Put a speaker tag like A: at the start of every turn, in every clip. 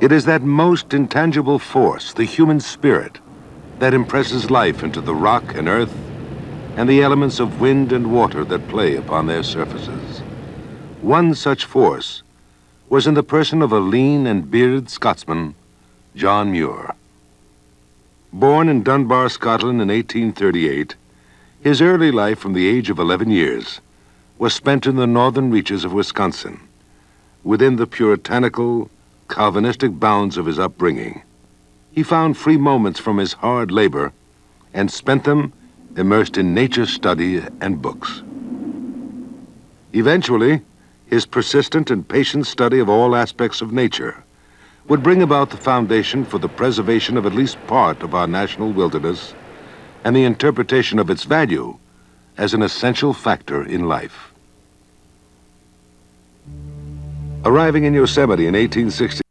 A: It is that most intangible force, the human spirit, that impresses life into the rock and earth and the elements of wind and water that play upon their surfaces. One such force was in the person of a lean and bearded Scotsman, John Muir. Born in Dunbar, Scotland in 1838, his early life from the age of 11 years was spent in the northern reaches of Wisconsin, within the puritanical, Calvinistic bounds of his upbringing. He found free moments from his hard labor and spent them immersed in nature study and books. Eventually, his persistent and patient study of all aspects of nature would bring about the foundation for the preservation of at least part of our national wilderness and the interpretation of its value as an essential factor in life. Arriving in Yosemite in 1860,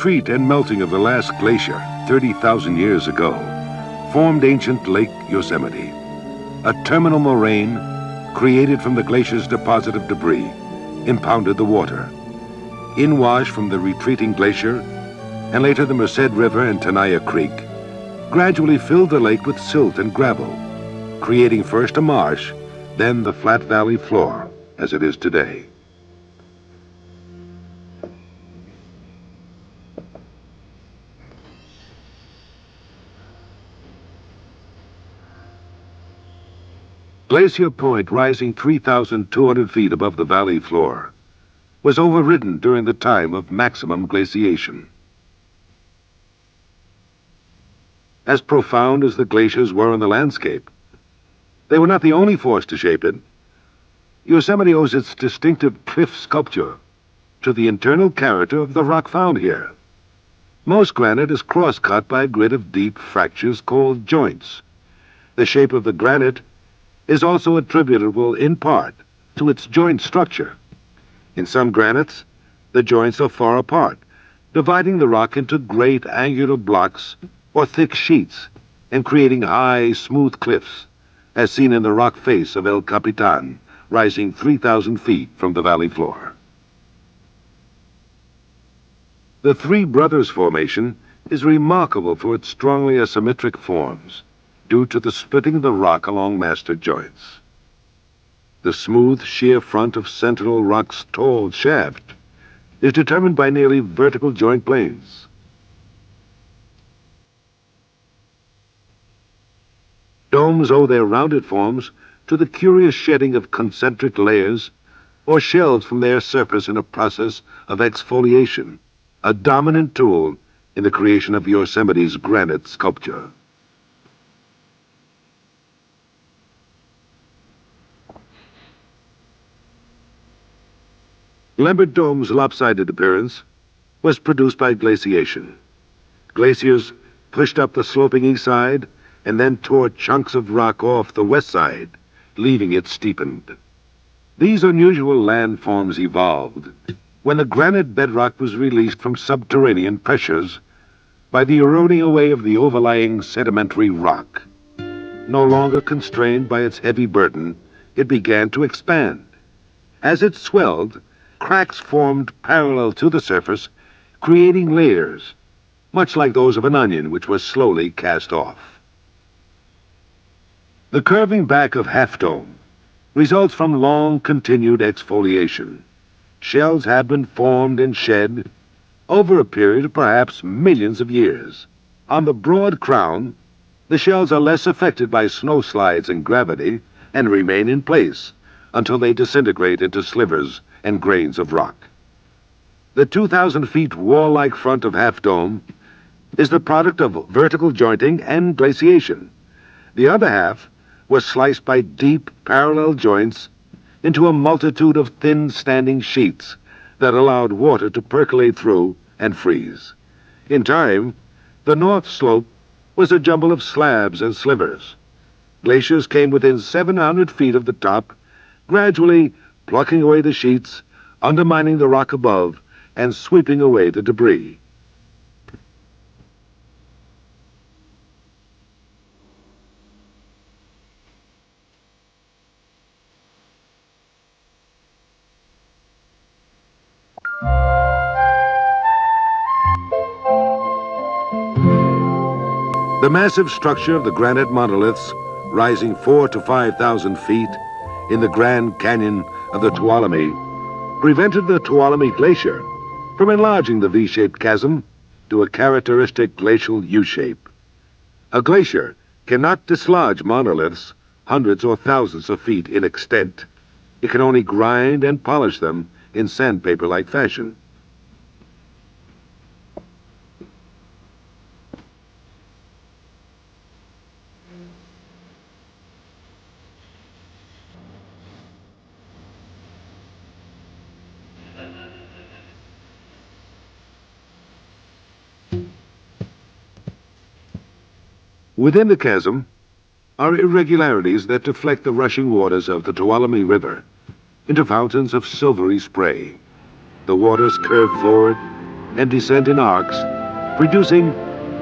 A: retreat and melting of the last glacier 30,000 years ago formed ancient Lake Yosemite, a terminal moraine created from the glacier's deposit of debris, impounded the water. Inwash from the retreating glacier, and later the Merced River and Tenaya Creek, gradually filled the lake with silt and gravel, creating first a marsh, then the flat valley floor as it is today. Glacier Point, rising 3,200 feet above the valley floor, was overridden during the time of maximum glaciation. As profound as the glaciers were in the landscape, they were not the only force to shape it. Yosemite owes its distinctive cliff sculpture to the internal character of the rock found here. Most granite is cross-cut by a grid of deep fractures called joints. The shape of the granite is also attributable in part to its joint structure. In some granites, the joints are far apart, dividing the rock into great angular blocks or thick sheets and creating high, smooth cliffs, as seen in the rock face of El Capitan, rising 3,000 feet from the valley floor. The Three Brothers Formation is remarkable for its strongly asymmetric forms, due to the splitting of the rock along master joints. The smooth, sheer front of Sentinel Rock's tall shaft is determined by nearly vertical joint planes. Domes owe their rounded forms to the curious shedding of concentric layers or shells from their surface in a process of exfoliation, a dominant tool in the creation of Yosemite's granite sculpture. Lambert Dome's lopsided appearance was produced by glaciation. Glaciers pushed up the sloping east side and then tore chunks of rock off the west side, leaving it steepened. These unusual landforms evolved when the granite bedrock was released from subterranean pressures by the eroding away of the overlying sedimentary rock. No longer constrained by its heavy burden, it began to expand. As it swelled, cracks formed parallel to the surface, creating layers, much like those of an onion which was slowly cast off. The curving back of Half Dome results from long continued exfoliation. Shells have been formed and shed over a period of perhaps millions of years. On the broad crown, the shells are less affected by snowslides and gravity and remain in place until they disintegrate into slivers and grains of rock. The 2,000 feet wall-like front of Half Dome is the product of vertical jointing and glaciation. The other half was sliced by deep, parallel joints into a multitude of thin standing sheets that allowed water to percolate through and freeze. In time, the north slope was a jumble of slabs and slivers. Glaciers came within 700 feet of the top, gradually plucking away the sheets, undermining the rock above, and sweeping away the debris. The massive structure of the granite monoliths, rising 4,000 to 5,000 feet in the Grand Canyon of the Tuolumne, prevented the Tuolumne Glacier from enlarging the V-shaped chasm to a characteristic glacial U-shape. A glacier cannot dislodge monoliths hundreds or thousands of feet in extent. It can only grind and polish them in sandpaper-like fashion. Within the chasm are irregularities that deflect the rushing waters of the Tuolumne River into fountains of silvery spray. The waters curve forward, and descend in arcs, producing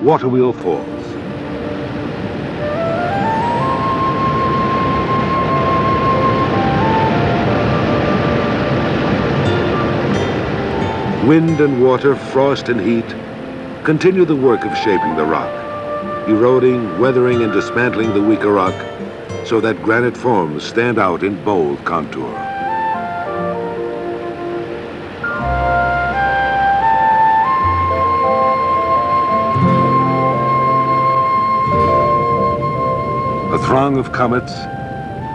A: waterwheel falls. Wind and water, frost and heat continue the work of shaping the rock, eroding, weathering, and dismantling the weaker rock so that granite forms stand out in bold contour. A throng of comets,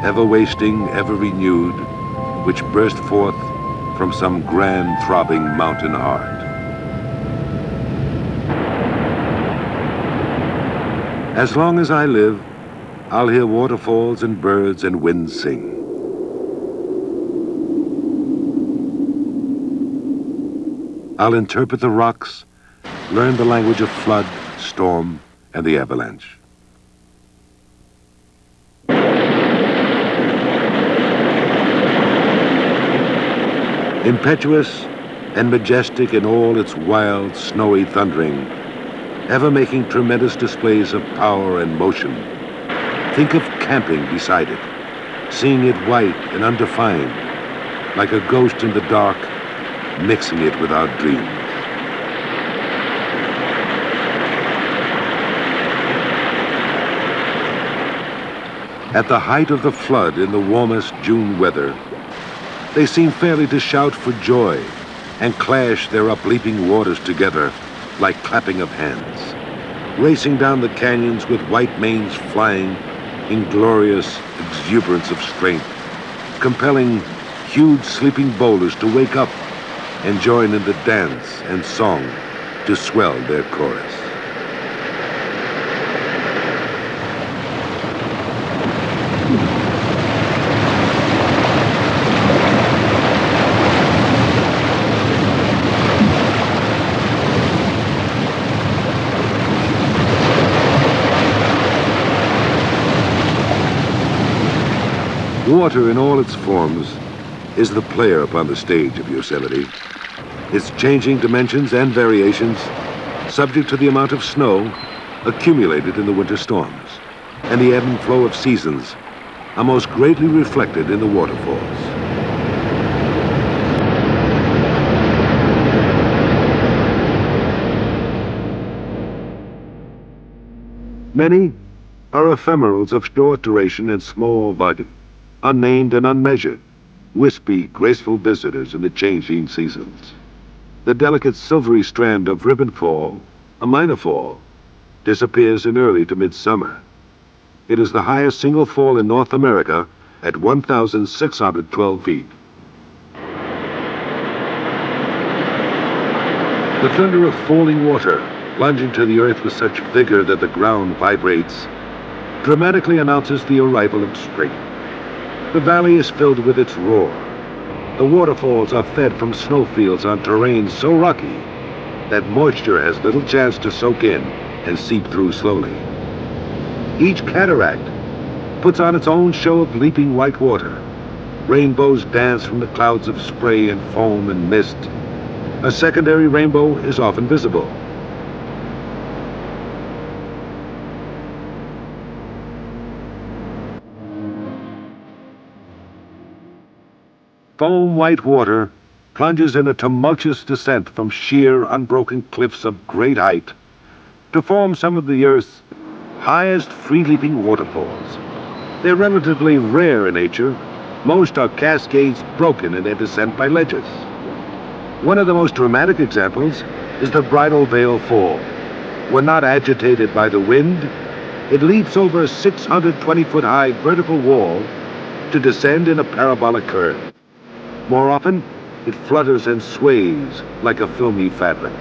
A: ever wasting, ever renewed, which burst forth from some grand throbbing mountain heart. As long as I live, I'll hear waterfalls and birds and winds sing. I'll interpret the rocks, learn the language of flood, storm, and the avalanche. Impetuous and majestic in all its wild, snowy thundering, ever making tremendous displays of power and motion. Think of camping beside it, seeing it white and undefined, like a ghost in the dark, mixing it with our dreams. At the height of the flood in the warmest June weather, they seem fairly to shout for joy and clash their upleaping waters together like clapping of hands, racing down the canyons with white manes flying in glorious exuberance of strength, compelling huge sleeping boulders to wake up and join in the dance and song to swell their chorus. Water in all its forms is the player upon the stage of Yosemite. Its changing dimensions and variations, subject to the amount of snow accumulated in the winter storms, and the ebb and flow of seasons, are most greatly reflected in the waterfalls. Many are ephemerals of short duration and small volume, unnamed and unmeasured, wispy, graceful visitors in the changing seasons. The delicate silvery strand of ribbon fall, a minor fall, disappears in early to midsummer. It is the highest single fall in North America at 1,612 feet. The thunder of falling water, plunging to the earth with such vigor that the ground vibrates, dramatically announces the arrival of spring. The valley is filled with its roar. The waterfalls are fed from snowfields on terrain so rocky that moisture has little chance to soak in and seep through slowly. Each cataract puts on its own show of leaping white water. Rainbows dance from the clouds of spray and foam and mist. A secondary rainbow is often visible. Foam white water plunges in a tumultuous descent from sheer, unbroken cliffs of great height to form some of the Earth's highest free-leaping waterfalls. They're relatively rare in nature. Most are cascades broken in their descent by ledges. One of the most dramatic examples is the Bridal Veil Fall. When not agitated by the wind, it leaps over a 620-foot-high vertical wall to descend in a parabolic curve. More often, it flutters and sways like a filmy fabric.